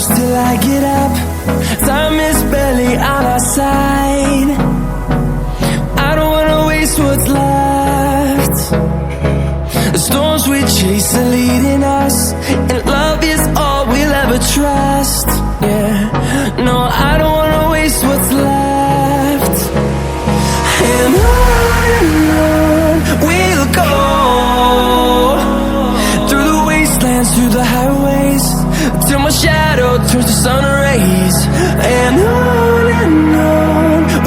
push till I get up. Time is barely on our side. I don't wanna waste what's left. The storms we chase are leading us, and love is all we'll ever trust. Yeah, no, I don't wanna waste what's left. And on we'll go, through the wastelands, through the highways, till my shadow turns to sun rays. And on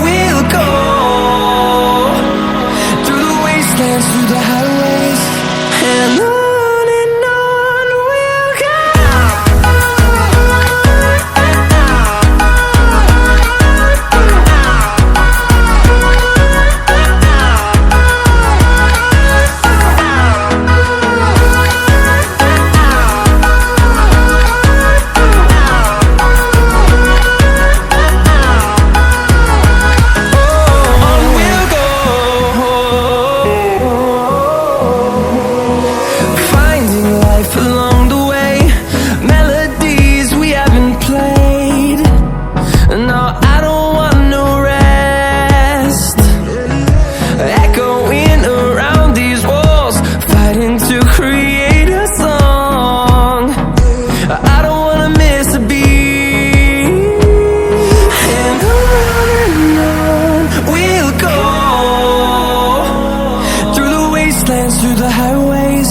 we'll go, through the wastelands, through the highways, and on we'll go. Through the highways,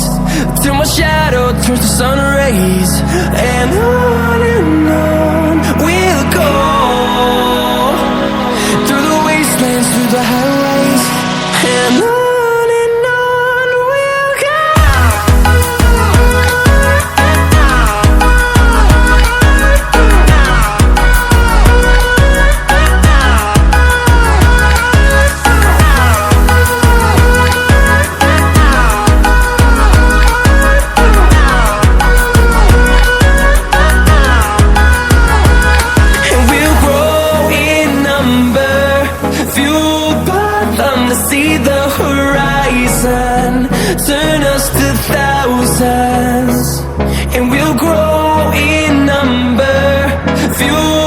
till my shadow turns to sun rays. And on we'll go, through the wastelands, through the highways, and on we'll go. See the horizon turn us to thousands, and we'll grow in number, fuel